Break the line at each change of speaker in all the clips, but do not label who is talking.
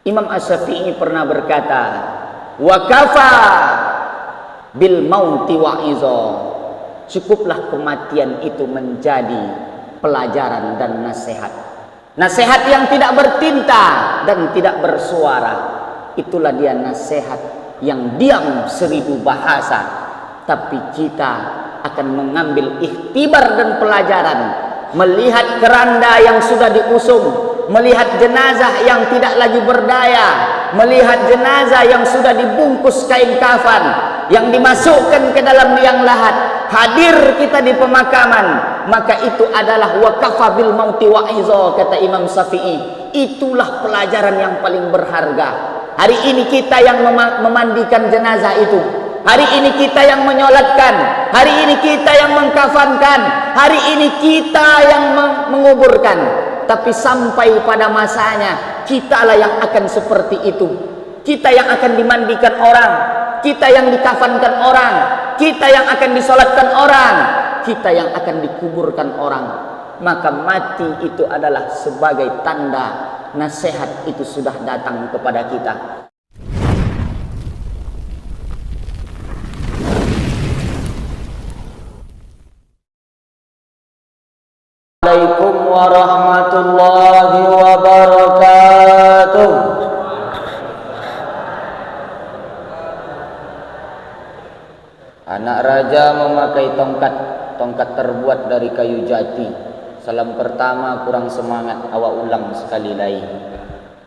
Imam Asy-Syafi'i pernah berkata, wa kafa bil mauti wa'iza. Cukuplah kematian itu menjadi pelajaran dan nasihat. Nasihat yang tidak bertinta dan tidak bersuara. Itulah dia nasihat yang diam 1000 bahasa. Tapi kita akan mengambil ikhtibar dan pelajaran. Melihat keranda yang sudah diusung, melihat jenazah yang tidak lagi berdaya, melihat jenazah yang sudah dibungkus kain kafan, yang dimasukkan ke dalam liang lahat, hadir kita di pemakaman, maka itu adalah waqafa bil mauti wa'iza, kata Imam Syafi'i. Itulah pelajaran yang paling berharga. Hari ini kita yang memandikan jenazah itu, hari ini kita yang menyolatkan, hari ini kita yang mengkafankan, hari ini kita yang menguburkan. Tapi sampai pada masanya, kitalah yang akan seperti itu. Kita yang akan dimandikan orang, kita yang dikafankan orang, kita yang akan disolatkan orang, kita yang akan dikuburkan orang. Maka mati itu adalah sebagai tanda nasihat itu sudah datang kepada kita. Assalamualaikum warahmatullahi wabarakatuh. Anak raja memakai tongkat terbuat dari kayu jati. Salam pertama kurang semangat, awak ulang sekali lagi.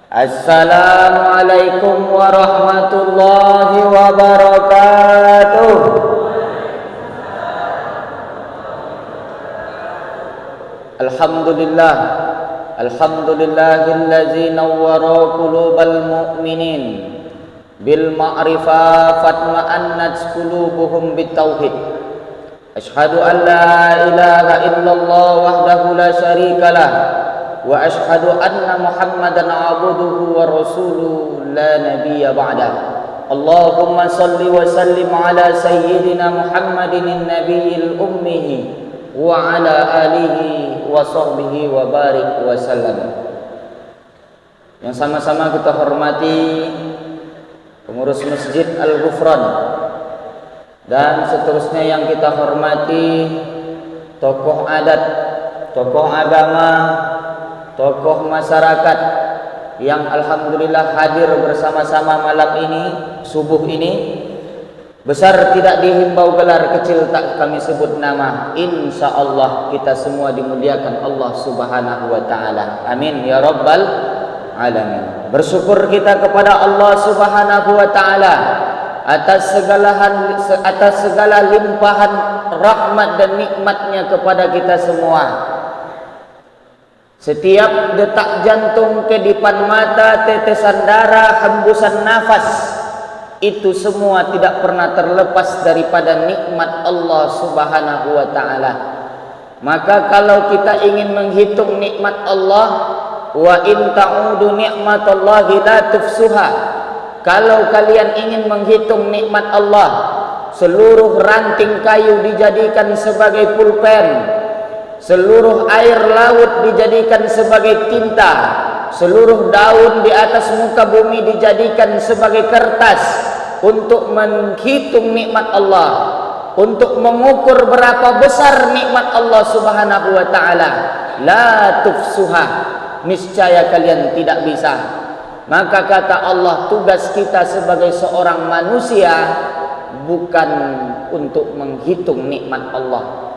Assalamualaikum warahmatullahi wabarakatuh. Alhamdulillah, alhamdulillahillazi nawwara qulubal mu'minin bil ma'rifah fatma'annat qulubuhum bitauhid. Asyhadu an la ilaha illallah wahdahu la syarikalah wa asyhadu anna Muhammadan abduhu wa rasuluhu la nabiyya ba'dah. Allahumma salli wa sallim ala sayyidina Muhammadin nabiyil ummihi wa ala alihi wa sahbihi wa barik wa sallam. Yang sama-sama kita hormati pengurus Masjid Al-Ghufran, dan seterusnya yang kita hormati tokoh adat, tokoh agama, tokoh masyarakat yang alhamdulillah hadir bersama-sama malam ini, subuh ini. Besar tidak dihimbau gelar, kecil tak kami sebut nama. Insya Allah kita semua dimuliakan Allah subhanahu wa ta'ala. Amin ya rabbal alamin. Bersyukur kita kepada Allah subhanahu wa ta'ala atas segala limpahan rahmat dan nikmatnya kepada kita semua. Setiap detak jantung, kedipan mata, tetesan darah, hembusan nafas, itu semua tidak pernah terlepas daripada nikmat Allah subhanahu wa ta'ala. Maka kalau kita ingin menghitung nikmat Allah, wa in ta'udu ni'matallahi la tufsuha, kalau kalian ingin menghitung nikmat Allah, seluruh ranting kayu dijadikan sebagai pulpen, seluruh air laut dijadikan sebagai tinta, seluruh daun di atas muka bumi dijadikan sebagai kertas. Untuk menghitung nikmat Allah, untuk mengukur berapa besar nikmat Allah subhanahu wa ta'ala, la tufsuha, niscaya kalian tidak bisa. Maka kata Allah, tugas kita sebagai seorang manusia bukan untuk menghitung nikmat Allah.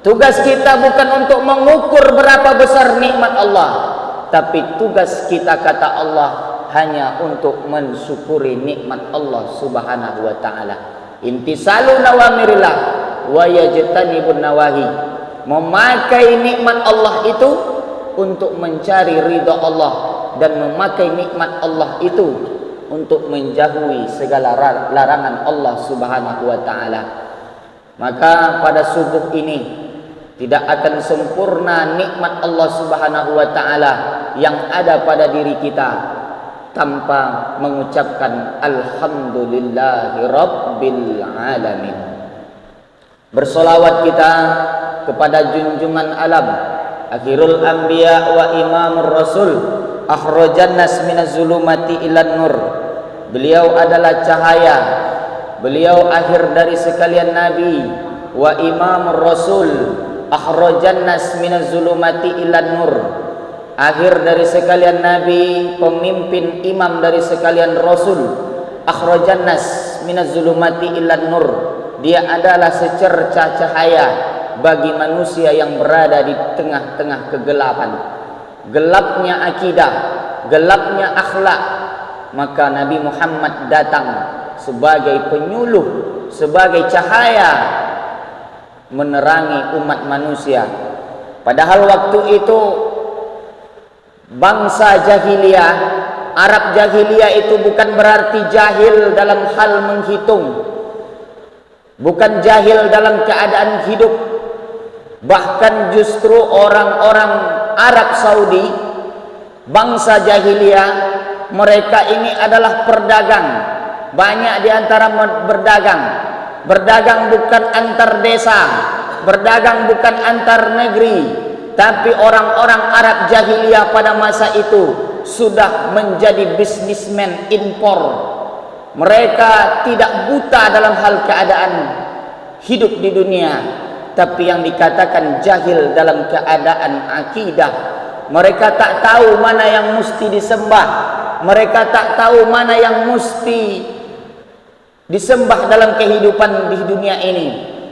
Tugas kita bukan untuk mengukur berapa besar nikmat Allah, tapi tugas kita, kata Allah, hanya untuk mensyukuri nikmat Allah subhanahu wa ta'ala. Intisalu nawamirillah wa yajtanibun nawahi. Memakai nikmat Allah itu untuk mencari ridha Allah, dan memakai nikmat Allah itu untuk menjauhi segala larangan Allah subhanahu wa ta'ala. Maka pada subuh ini tidak akan sempurna nikmat Allah subhanahu wa ta'ala yang ada pada diri kita tanpa mengucapkan alhamdulillahi rabbil alamin. Bersolawat kita kepada junjungan alam, akhirul anbiya wa imamur rasul, akhrajan nas minaz zulumati ilan nur. Beliau adalah cahaya, beliau akhir dari sekalian nabi, wa imamur rasul, akhrajan nas minaz zulumati ilan nur. Akhir dari sekalian nabi, pemimpin imam dari sekalian rasul, akhrajan nas minaz zulumati ilan nur. Dia adalah secercah cahaya bagi manusia yang berada di tengah-tengah kegelapan. Gelapnya akidah, gelapnya akhlak, maka Nabi Muhammad datang sebagai penyuluh, sebagai cahaya menerangi umat manusia. Padahal waktu itu bangsa jahiliyah, Arab jahiliyah itu bukan berarti jahil dalam hal menghitung, bukan jahil dalam keadaan hidup. Bahkan justru orang-orang Arab Saudi, bangsa jahiliyah, mereka ini adalah perdagang. Banyak di antara berdagang. Berdagang bukan antar desa, berdagang bukan antar negeri, tapi orang-orang Arab jahiliyah pada masa itu sudah menjadi bisnismen impor. Mereka tidak buta dalam hal keadaan hidup di dunia, tapi yang dikatakan jahil dalam keadaan akidah. Mereka tak tahu mana yang mesti disembah, mereka tak tahu mana yang mesti disembah dalam kehidupan di dunia ini.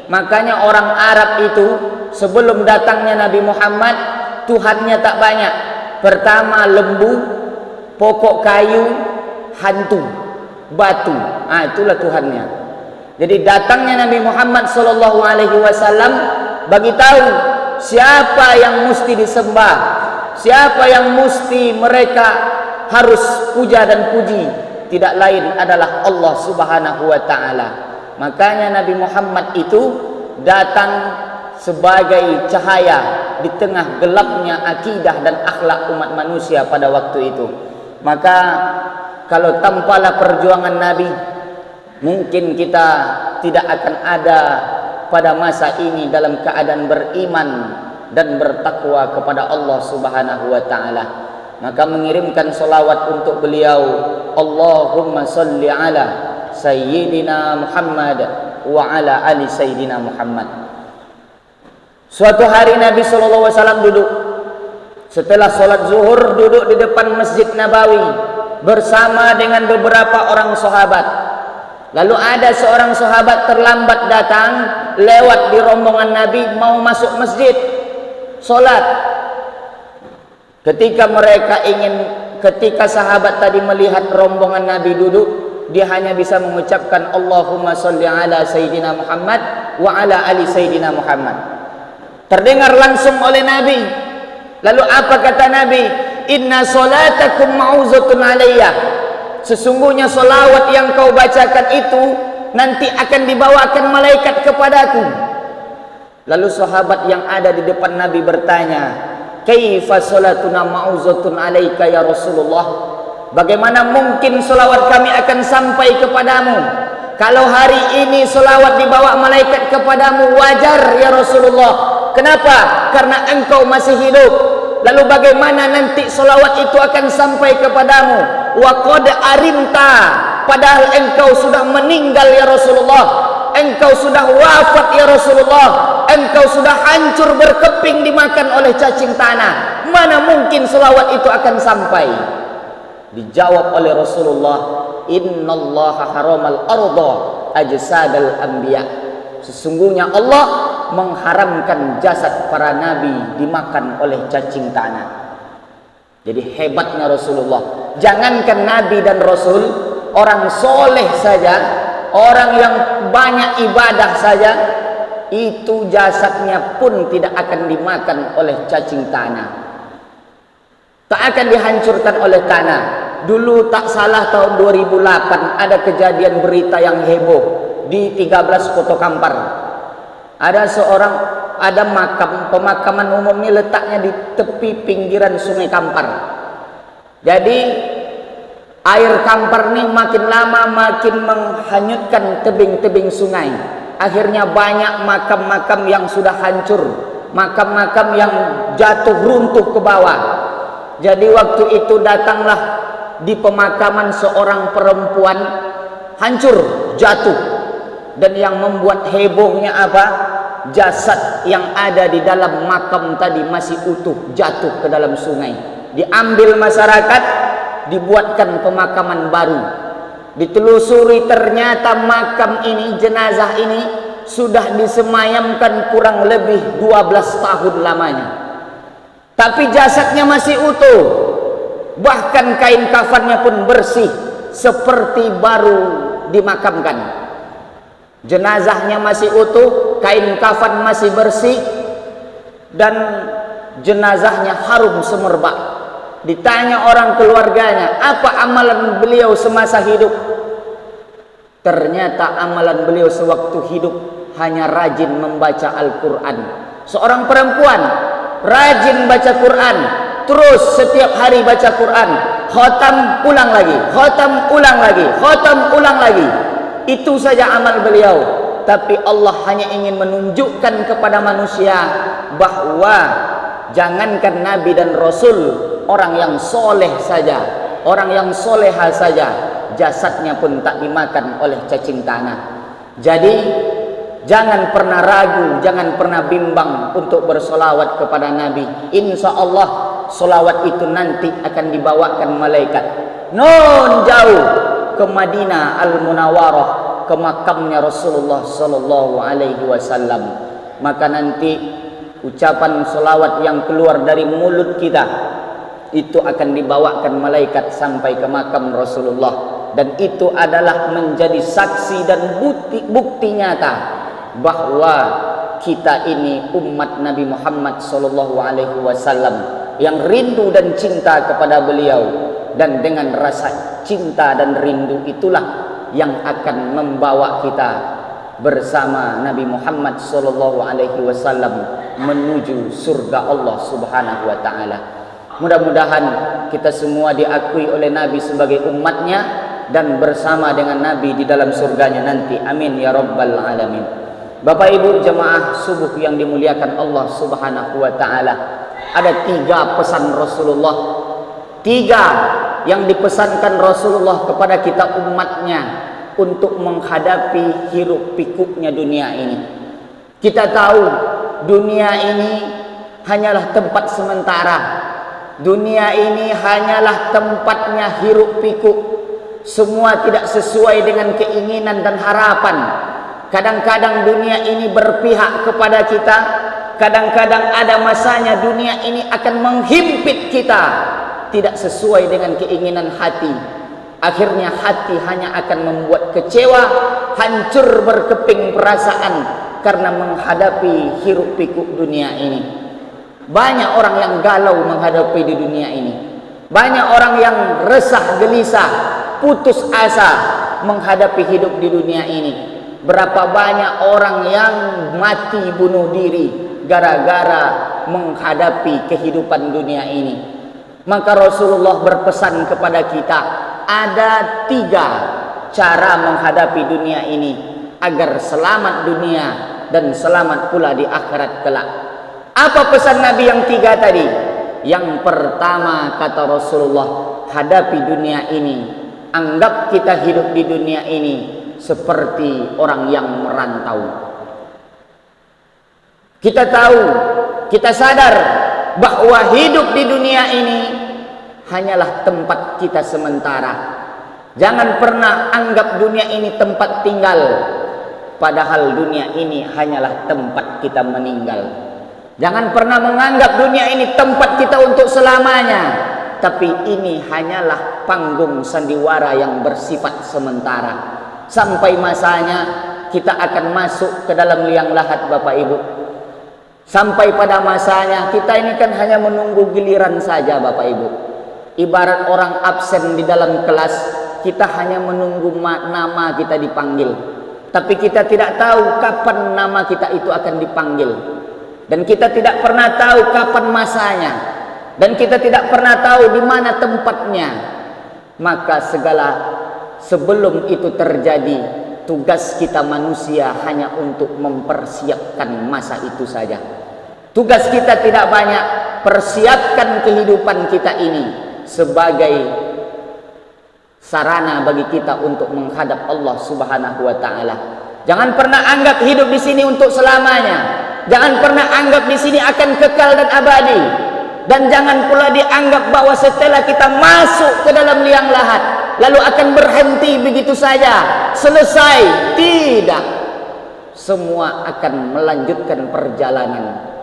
Makanya orang Arab itu sebelum datangnya Nabi Muhammad, Tuhannya tak banyak. Pertama lembu, pokok kayu, hantu, batu. Itulah Tuhannya. Jadi datangnya Nabi Muhammad SAW bagi tahu siapa yang mesti disembah, siapa yang mesti mereka harus puja dan puji, tidak lain adalah Allah Subhanahu wa taala. Makanya Nabi Muhammad itu datang sebagai cahaya di tengah gelapnya akidah dan akhlak umat manusia pada waktu itu. Maka kalau tanpalah perjuangan Nabi, mungkin kita tidak akan ada pada masa ini dalam keadaan beriman dan bertakwa kepada Allah Subhanahu wa taala. Maka mengirimkan salawat untuk beliau, Allahumma salli ala sayyidina Muhammad wa ala ali sayyidina Muhammad. Suatu hari Nabi SAW duduk setelah sholat zuhur, duduk di depan Masjid Nabawi bersama dengan beberapa orang sahabat. Lalu ada seorang sahabat terlambat datang, lewat di rombongan Nabi, mau masuk masjid sholat. Ketika sahabat tadi melihat rombongan Nabi duduk, dia hanya bisa mengucapkan Allahumma sholli ala sayyidina Muhammad wa ala ali sayyidina Muhammad. Terdengar langsung oleh Nabi. Lalu apa kata Nabi? Inna sholatakum ma'uzatun alayya. Sesungguhnya solawat yang kau bacakan itu nanti akan dibawakan malaikat kepadaku. Lalu sahabat yang ada di depan Nabi bertanya, kaifa salatuna ma'uzatun alaika ya Rasulullah? Bagaimana mungkin solawat kami akan sampai kepadamu? Kalau hari ini solawat dibawa malaikat kepadamu, wajar ya Rasulullah. Kenapa? Karena engkau masih hidup. Lalu bagaimana nanti solawat itu akan sampai kepadamu? Wa qad arimta, padahal engkau sudah meninggal ya Rasulullah, engkau sudah wafat ya Rasulullah, engkau sudah hancur berkeping dimakan oleh cacing tanah. Mana mungkin solawat itu akan sampai? Dijawab oleh Rasulullah, innallaha haramal arda ajsadal anbiya. Sesungguhnya Allah mengharamkan jasad para nabi dimakan oleh cacing tanah. Jadi hebatnya Rasulullah. Jangankan nabi dan rasul, orang soleh saja, orang yang banyak ibadah saja, itu jasadnya pun tidak akan dimakan oleh cacing tanah, tak akan dihancurkan oleh tanah. Dulu tak salah tahun 2008 ada kejadian berita yang heboh di 13 Koto Kampar. Ada pemakaman umum ini letaknya di tepi pinggiran Sungai Kampar. Jadi air Kampar ini makin lama makin menghanyutkan tebing-tebing sungai. Akhirnya banyak makam-makam yang sudah hancur, makam-makam yang jatuh runtuh ke bawah. Jadi waktu itu datanglah di pemakaman seorang perempuan, hancur, jatuh. Dan yang membuat hebohnya apa? Jasad yang ada di dalam makam tadi masih utuh, jatuh ke dalam sungai. Diambil masyarakat, dibuatkan pemakaman baru. Ditelusuri ternyata makam ini, jenazah ini sudah disemayamkan kurang lebih 12 tahun lamanya. Tapi jasadnya masih utuh. Bahkan kain kafannya pun bersih seperti baru dimakamkan. Jenazahnya masih utuh, kain kafan masih bersih, dan jenazahnya harum semerbak. Ditanya orang keluarganya, apa amalan beliau semasa hidup? Ternyata amalan beliau sewaktu hidup hanya rajin membaca Al-Quran. Seorang perempuan rajin baca Quran, terus setiap hari baca Quran, khatam ulang lagi, khatam ulang lagi, khatam ulang lagi. Itu saja amal beliau. Tapi Allah hanya ingin menunjukkan kepada manusia bahwa jangankan Nabi dan Rasul, orang yang soleh saja, orang yang soleha saja, jasadnya pun tak dimakan oleh cacing tanah. Jadi jangan pernah ragu, jangan pernah bimbang untuk bersolawat kepada Nabi. Insya Allah solawat itu nanti akan dibawakan malaikat non jauh ke Madinah Al-Munawwarah, ke makamnya Rasulullah sallallahu alaihi wasallam. Maka nanti ucapan solawat yang keluar dari mulut kita itu akan dibawakan malaikat sampai ke makam Rasulullah, dan itu adalah menjadi saksi dan bukti nyata bahwa kita ini umat Nabi Muhammad sallallahu alaihi wasallam yang rindu dan cinta kepada beliau. Dan dengan rasa cinta dan rindu itulah yang akan membawa kita bersama Nabi Muhammad sallallahu alaihi wasallam menuju surga Allah Subhanahu wa taala. Mudah-mudahan kita semua diakui oleh Nabi sebagai umatnya dan bersama dengan Nabi di dalam surganya nanti. Amin ya rabbal alamin. Bapak Ibu jemaah subuh yang dimuliakan Allah Subhanahu wa taala, ada 3 pesan Rasulullah, 3 yang dipesankan Rasulullah kepada kita umatnya untuk menghadapi hiruk pikuknya dunia ini. Kita tahu dunia ini hanyalah tempat sementara. Dunia ini hanyalah tempatnya hiruk pikuk. Semua tidak sesuai dengan keinginan dan harapan. Kadang-kadang dunia ini berpihak kepada kita, kadang-kadang ada masanya dunia ini akan menghimpit kita, tidak sesuai dengan keinginan hati. Akhirnya hati hanya akan membuat kecewa, hancur berkeping perasaan karena menghadapi hiruk pikuk dunia ini. Banyak orang yang galau menghadapi di dunia ini. Banyak orang yang resah, gelisah, putus asa menghadapi hidup di dunia ini. Berapa banyak orang yang mati bunuh diri gara-gara menghadapi kehidupan dunia ini. Maka Rasulullah berpesan kepada kita, ada 3 cara menghadapi dunia ini agar selamat dunia dan selamat pula di akhirat kelak. Apa pesan Nabi yang 3 tadi? Yang pertama kata Rasulullah, hadapi dunia ini, anggap kita hidup di dunia ini seperti orang yang merantau. Kita tahu, kita sadar bahwa hidup di dunia ini hanyalah tempat kita sementara. Jangan pernah anggap dunia ini tempat tinggal, padahal dunia ini hanyalah tempat kita meninggal. Jangan pernah menganggap dunia ini tempat kita untuk selamanya, tapi ini hanyalah panggung sandiwara yang bersifat sementara. Sampai masanya kita akan masuk ke dalam liang lahat, Bapak Ibu. Sampai pada masanya kita ini kan hanya menunggu giliran saja, Bapak Ibu. Ibarat orang absen di dalam kelas, kita hanya menunggu nama kita dipanggil. Tapi kita tidak tahu kapan nama kita itu akan dipanggil. Dan kita tidak pernah tahu kapan masanya. Dan kita tidak pernah tahu di mana tempatnya. Maka sebelum itu terjadi, tugas kita manusia hanya untuk mempersiapkan masa itu saja. Tugas kita tidak banyak, persiapkan kehidupan kita ini sebagai sarana bagi kita untuk menghadap Allah Subhanahu wa taala. Jangan pernah anggap hidup di sini untuk selamanya. Jangan pernah anggap di sini akan kekal dan abadi. Dan jangan pula dianggap bahwa setelah kita masuk ke dalam liang lahat lalu akan berhenti begitu saja, selesai. Tidak. Semua akan melanjutkan perjalanan.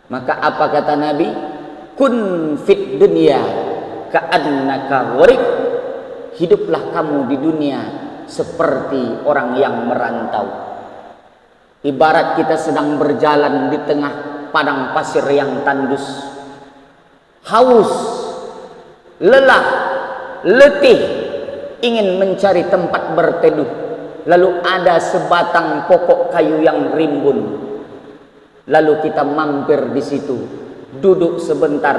Maka apa kata Nabi? Kun fit dunya ka'annaka gharib. Hiduplah kamu di dunia seperti orang yang merantau. Ibarat kita sedang berjalan di tengah padang pasir yang tandus, haus, lelah, letih, ingin mencari tempat berteduh. Lalu ada sebatang pokok kayu yang rimbun. Lalu kita mampir di situ, duduk sebentar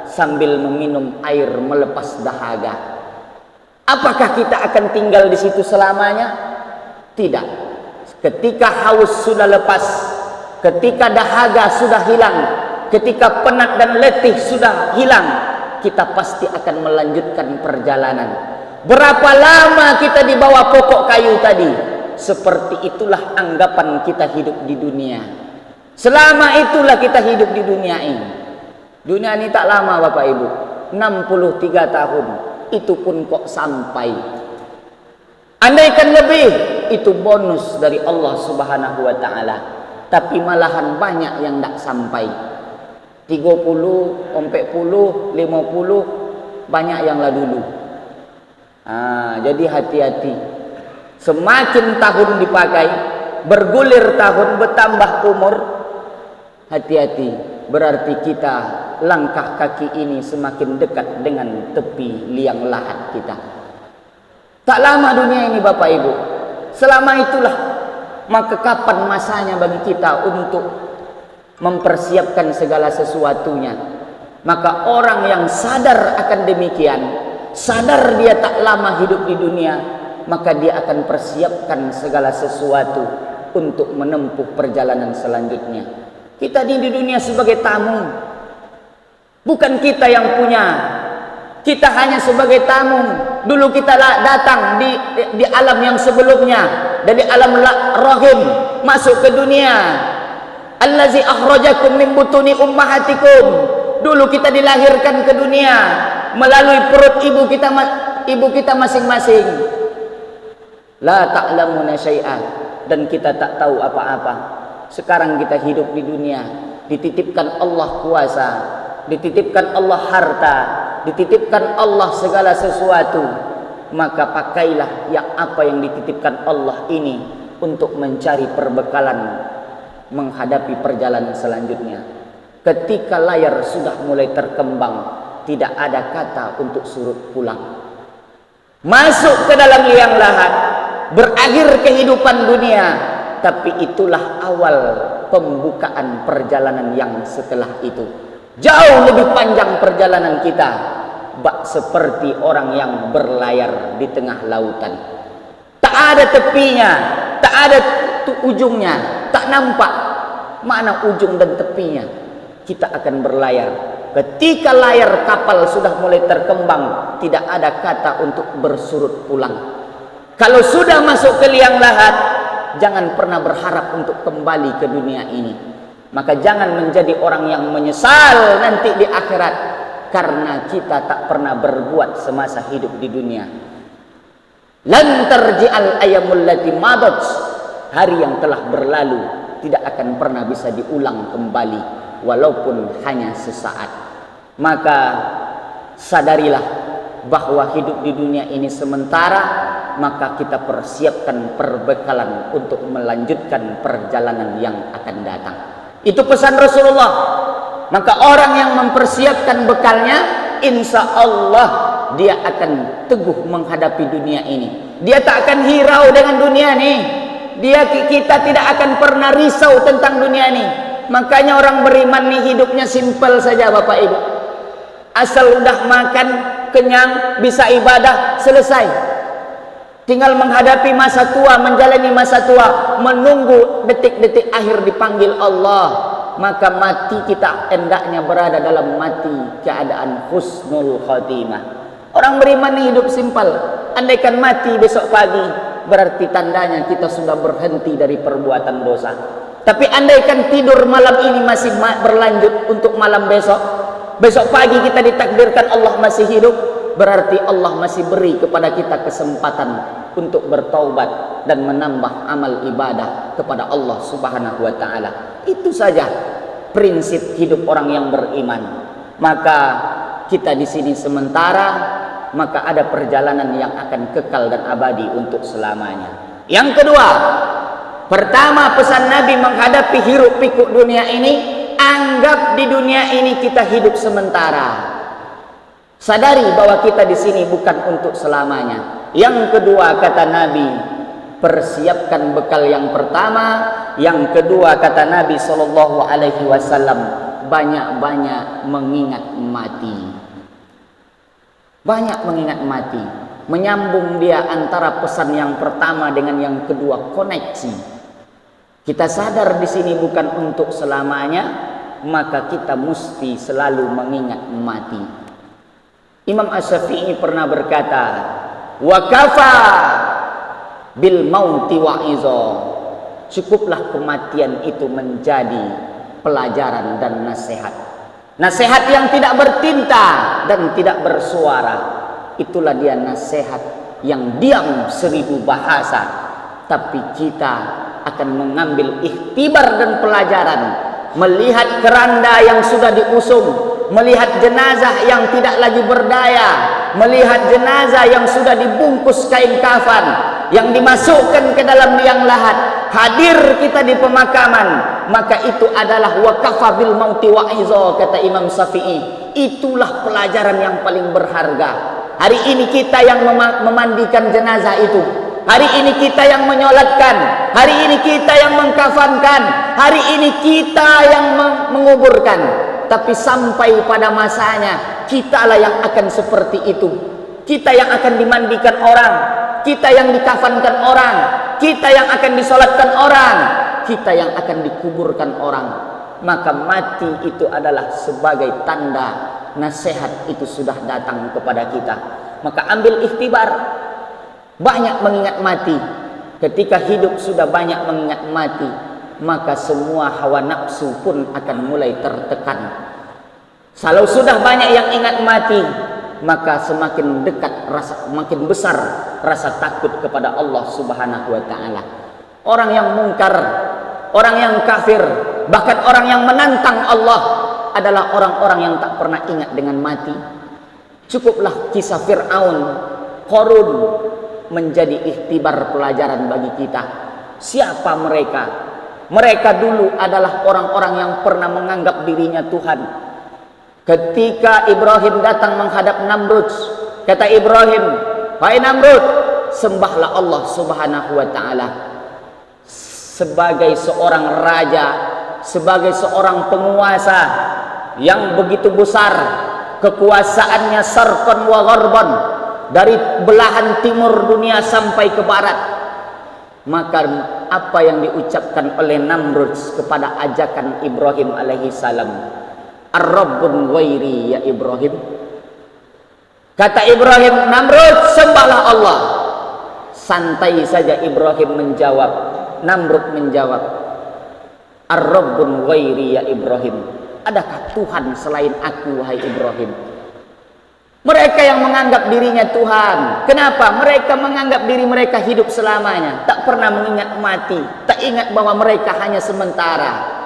sambil meminum air melepas dahaga. Apakah kita akan tinggal di situ selamanya? Tidak. Ketika haus sudah lepas, ketika dahaga sudah hilang, ketika penat dan letih sudah hilang, kita pasti akan melanjutkan perjalanan. Berapa lama kita di bawah pokok kayu tadi? Seperti itulah anggapan kita hidup di dunia. Selama itulah kita hidup di dunia ini. Dunia ini tak lama Bapak Ibu, 63 tahun. Itu pun kok sampai. Andaikan lebih, itu bonus dari Allah Subhanahu wa taala. Tapi malahan banyak yang tak sampai. 30, 40, 50, banyak yang lah dulu. Jadi hati-hati. Semakin tahun dipakai, bergulir tahun, bertambah umur, hati-hati. Berarti kita langkah kaki ini semakin dekat dengan tepi liang lahat kita. Tak lama dunia ini Bapak Ibu. Selama itulah, maka kapan masanya bagi kita untuk mempersiapkan segala sesuatunya? Maka orang yang sadar akan demikian, sadar dia tak lama hidup di dunia, maka dia akan persiapkan segala sesuatu untuk menempuh perjalanan selanjutnya. Kita di dunia sebagai tamu, bukan kita yang punya. Kita hanya sebagai tamu. Dulu kita datang di alam yang sebelumnya, dari alam rahim masuk ke dunia. Allazi akhrajakum min butuni ummahatikum. Dulu kita dilahirkan ke dunia melalui perut ibu kita masing-masing. La ta'lamuna syai'an, dan kita tak tahu apa-apa. Sekarang kita hidup di dunia, dititipkan Allah kuasa, dititipkan Allah harta, dititipkan Allah segala sesuatu. Maka pakailah apa yang dititipkan Allah ini untuk mencari perbekalan menghadapi perjalanan selanjutnya. Ketika layar sudah mulai terkembang, tidak ada kata untuk surut pulang. Masuk ke dalam liang lahat, berakhir kehidupan dunia. Tapi itulah awal pembukaan perjalanan yang setelah itu. Jauh lebih panjang perjalanan kita, bak seperti orang yang berlayar di tengah lautan. Tak ada tepinya, tak ada ujungnya, tak nampak mana ujung dan tepinya. Kita akan berlayar. Ketika layar kapal sudah mulai terkembang, tidak ada kata untuk bersurut pulang. Kalau sudah masuk ke liang lahat, jangan pernah berharap untuk kembali ke dunia ini. Maka jangan menjadi orang yang menyesal nanti di akhirat karena kita tak pernah berbuat semasa hidup di dunia. Lan tarji'al ayyamul lati madat. Hari yang telah berlalu tidak akan pernah bisa diulang kembali walaupun hanya sesaat. Maka sadarilah bahwa hidup di dunia ini sementara, maka kita persiapkan perbekalan untuk melanjutkan perjalanan yang akan datang. Itu pesan Rasulullah. Maka orang yang mempersiapkan bekalnya, insya Allah dia akan teguh menghadapi dunia ini. Dia tak akan hirau dengan dunia ini. Kita tidak akan pernah risau tentang dunia ini. Makanya orang beriman nih hidupnya simpel saja Bapak Ibu. Asal udah makan, kenyang, bisa ibadah, selesai. Tinggal menghadapi masa tua, menjalani masa tua, menunggu detik-detik akhir dipanggil Allah. maka mati kita hendaknya berada dalam mati keadaan husnul khatimah. Orang beriman hidup simpel. Andaikan mati besok pagi, berarti tandanya kita sudah berhenti dari perbuatan dosa. Tapi andaikan tidur malam ini masih berlanjut untuk malam besok, besok pagi kita ditakdirkan Allah masih hidup, berarti Allah masih beri kepada kita kesempatan untuk bertaubat dan menambah amal ibadah kepada Allah Subhanahu wa taala. Itu saja prinsip hidup orang yang beriman. Maka kita di sini sementara, maka ada perjalanan yang akan kekal dan abadi untuk selamanya. Yang kedua, pertama pesan Nabi menghadapi hiruk pikuk dunia ini, anggap di dunia ini kita hidup sementara. Sadari bahwa kita di sini bukan untuk selamanya. Yang kedua kata Nabi, persiapkan bekal yang pertama. Yang kedua kata Nabi sallallahu alaihi wasallam, banyak-banyak mengingat mati. Banyak mengingat mati. Menyambung dia antara pesan yang pertama dengan yang kedua, koneksi. Kita sadar di sini bukan untuk selamanya, maka kita mesti selalu mengingat mati. Imam Asy-Syafi'i pernah berkata, wa kafa bil mauti wa'iza. Cukuplah kematian itu menjadi pelajaran dan nasihat. Nasihat yang tidak bertinta dan tidak bersuara. Itulah dia nasihat yang diam 1000 bahasa. Tapi kita akan mengambil ikhtibar dan pelajaran. Melihat keranda yang sudah diusung, melihat jenazah yang tidak lagi berdaya, melihat jenazah yang sudah dibungkus kain kafan, yang dimasukkan ke dalam liang lahat, hadir kita di pemakaman, maka itu adalah waqafa bil mauti wa'iza, kata Imam Syafi'i. Itulah pelajaran yang paling berharga. Hari ini kita yang memandikan jenazah itu, hari ini kita yang menyolatkan, hari ini kita yang mengkafankan, hari ini kita yang menguburkan. Tapi sampai pada masanya, kitalah yang akan seperti itu. Kita yang akan dimandikan orang, kita yang dikafankan orang, kita yang akan disolatkan orang, kita yang akan dikuburkan orang. Maka mati itu adalah sebagai tanda nasihat itu sudah datang kepada kita. Maka ambil ikhtibar, banyak mengingat mati. Ketika hidup sudah banyak mengingat mati, maka semua hawa nafsu pun akan mulai tertekan. Kalau sudah banyak yang ingat mati, maka semakin dekat rasa, makin besar rasa takut kepada Allah Subhanahu wa taala. Orang yang mungkar, orang yang kafir, bahkan orang yang menantang Allah adalah orang-orang yang tak pernah ingat dengan mati. Cukuplah kisah Fir'aun, Qarun menjadi ikhtibar pelajaran bagi kita. Siapa mereka? Mereka dulu adalah orang-orang yang pernah menganggap dirinya Tuhan. Ketika Ibrahim datang menghadap Namrud, kata Ibrahim, "Wahai Namrud, sembahlah Allah Subhanahu wa taala." Sebagai seorang raja, sebagai seorang penguasa yang begitu besar, kekuasaannya sarqan wa gharban, dari belahan timur dunia sampai ke barat. Maka apa yang diucapkan oleh Namrud kepada ajakan Ibrahim alaihi salam? Ar-Rabbun ghairi ya Ibrahim. Kata Ibrahim, Namrud, sembahlah Allah. Santai saja Ibrahim menjawab. Namrud menjawab, Ar-Rabbun ghairi ya Ibrahim. Adakah Tuhan selain aku, wahai Ibrahim? Mereka yang menganggap dirinya Tuhan. Kenapa? Mereka menganggap diri mereka hidup selamanya, tak pernah mengingat mati, tak ingat bahwa mereka hanya sementara.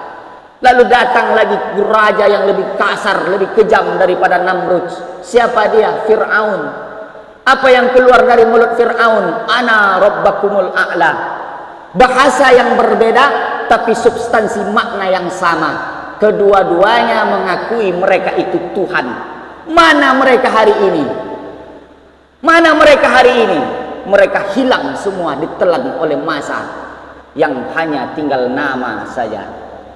Lalu datang lagi raja yang lebih kasar, lebih kejam daripada Namrud. Siapa dia? Fir'aun. Apa yang keluar dari mulut Fir'aun? Ana rabbakumul a'la. Bahasa yang berbeda, tapi substansi makna yang sama. Kedua-duanya mengakui mereka itu Tuhan. Mana mereka hari ini? Mana mereka hari ini? Mereka hilang semua, ditelan oleh masa yang hanya tinggal nama saja.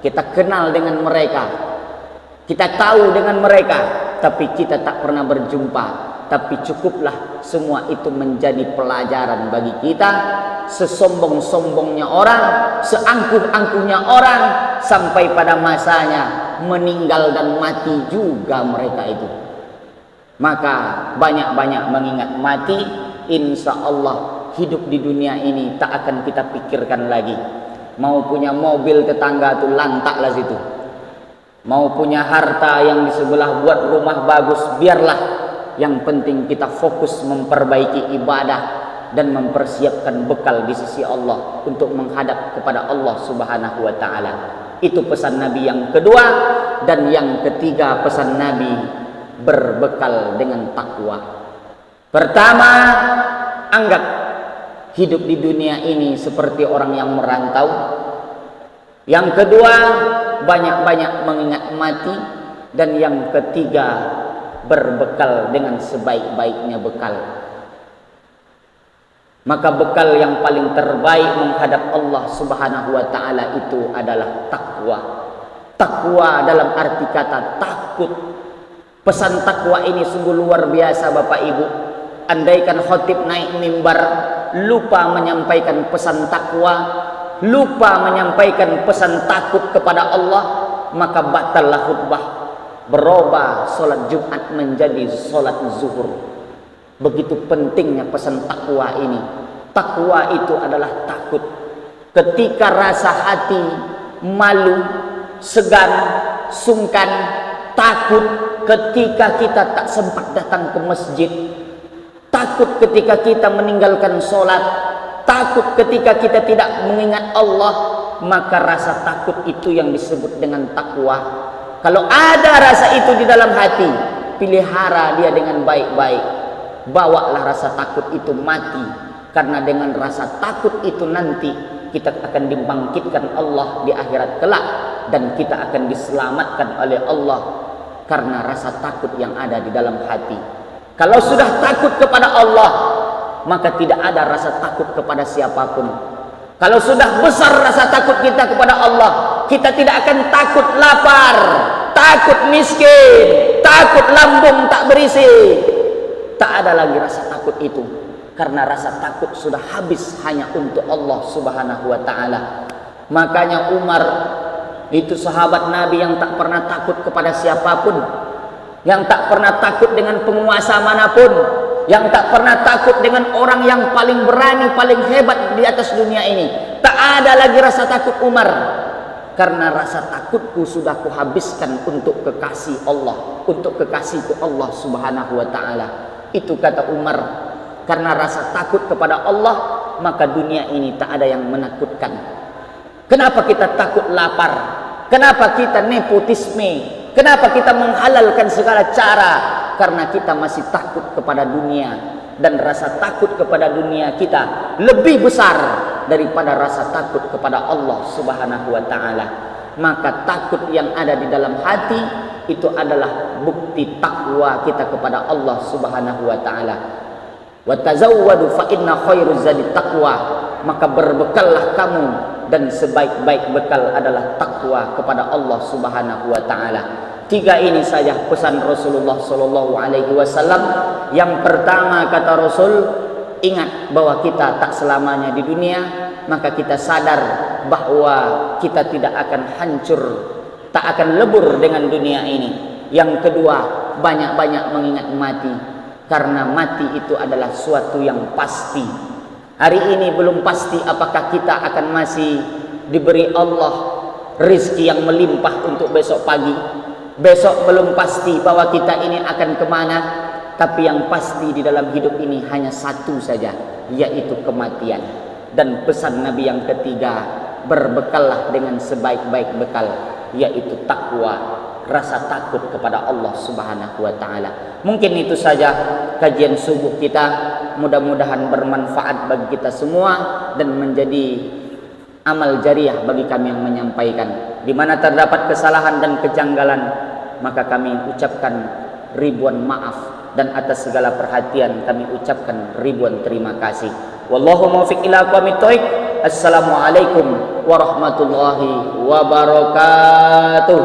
Kita kenal dengan mereka, kita tahu dengan mereka, tapi kita tak pernah berjumpa. tapi cukuplah semua itu menjadi pelajaran bagi kita. Sesombong-sombongnya orang, seangkuh-angkuhnya orang, sampai pada masanya meninggal dan mati juga mereka itu. Maka banyak-banyak mengingat mati. Insya Allah hidup di dunia ini tak akan kita pikirkan lagi. Mau punya mobil tetangga tuh lantak lah situ. Mau punya harta yang di sebelah buat rumah bagus, biarlah. Yang penting kita fokus memperbaiki ibadah dan mempersiapkan bekal di sisi Allah untuk menghadap kepada Allah Subhanahu wa taala. Itu pesan Nabi yang kedua. Dan yang ketiga, pesan Nabi berbekal dengan takwa. Pertama, anggap hidup di dunia ini seperti orang yang merantau. Yang kedua, banyak-banyak mengingat mati. Dan yang ketiga, berbekal dengan sebaik-baiknya bekal. Maka bekal yang paling terbaik menghadap Allah Subhanahu wa taala itu adalah takwa. Takwa dalam arti kata takut. Pesan takwa ini sungguh luar biasa Bapak Ibu. Andaikan khotib naik mimbar lupa menyampaikan pesan takwa, lupa menyampaikan pesan takut kepada Allah, maka batallah khutbah. Berubah solat Jumat menjadi solat zuhur. Begitu pentingnya pesan takwa ini. Takwa itu adalah takut. Ketika rasa hati malu, segan, sungkan, takut ketika kita tak sempat datang ke masjid, takut ketika kita meninggalkan sholat, takut ketika kita tidak mengingat Allah, maka rasa takut itu yang disebut dengan takwa. Kalau ada rasa itu di dalam hati, pelihara dia dengan baik-baik. Bawalah rasa takut itu mati, karena dengan rasa takut itu nanti kita akan dibangkitkan Allah di akhirat kelak, dan kita akan diselamatkan oleh Allah karena rasa takut yang ada di dalam hati. Kalau sudah takut kepada Allah, maka tidak ada rasa takut kepada siapapun. Kalau sudah besar rasa takut kita kepada Allah, kita tidak akan takut lapar, takut miskin, takut lambung tak berisi. Tak ada lagi rasa takut itu, karena rasa takut sudah habis hanya untuk Allah Subhanahu wa taala. Makanya Umar itu sahabat Nabi yang tak pernah takut kepada siapapun, yang tak pernah takut dengan penguasa manapun, yang tak pernah takut dengan orang yang paling berani, paling hebat di atas dunia ini. Tak ada lagi rasa takut Umar, karena rasa takutku sudah kuhabiskan untuk kekasih Allah, untuk kekasihku Allah Subhanahu wa taala. Itu kata Umar. Karena rasa takut kepada Allah, maka dunia ini tak ada yang menakutkan. Kenapa kita takut lapar? Kenapa kita nepotisme? Kenapa kita menghalalkan segala cara? Karena kita masih takut kepada dunia. Dan rasa takut kepada dunia kita lebih besar daripada rasa takut kepada Allah Subhanahu wa taala. Maka takut yang ada di dalam hati itu adalah bukti takwa kita kepada Allah Subhanahu wa taala. Wa tazawwadu fa inna khairuz zadi taqwa. Maka berbekallah kamu, dan sebaik-baik bekal adalah takwa kepada Allah Subhanahu wa taala. 3 ini saja pesan Rasulullah sallallahu alaihi wasallam. Yang pertama kata Rasul, ingat bahwa kita tak selamanya di dunia, maka kita sadar bahwa kita tidak akan hancur, tak akan lebur dengan dunia ini. Yang kedua, banyak-banyak mengingat mati, karena mati itu adalah suatu yang pasti. Hari ini belum pasti apakah kita akan masih diberi Allah rezeki yang melimpah untuk besok pagi. Besok belum pasti bahwa kita ini akan kemana. Tapi yang pasti di dalam hidup ini hanya satu saja, yaitu kematian. Dan pesan Nabi yang ketiga, berbekallah dengan sebaik-baik bekal, yaitu takwa, rasa takut kepada Allah Subhanahu wa taala. Mungkin itu saja kajian subuh kita. Mudah-mudahan bermanfaat bagi kita semua dan menjadi amal jariah bagi kami yang menyampaikan. Di mana terdapat kesalahan dan kejanggalan, maka kami ucapkan ribuan maaf, dan atas segala perhatian kami ucapkan ribuan terima kasih. Wallahu muwaffiq ila aqwamit thoriq. Assalamualaikum warahmatullahi wabarakatuh.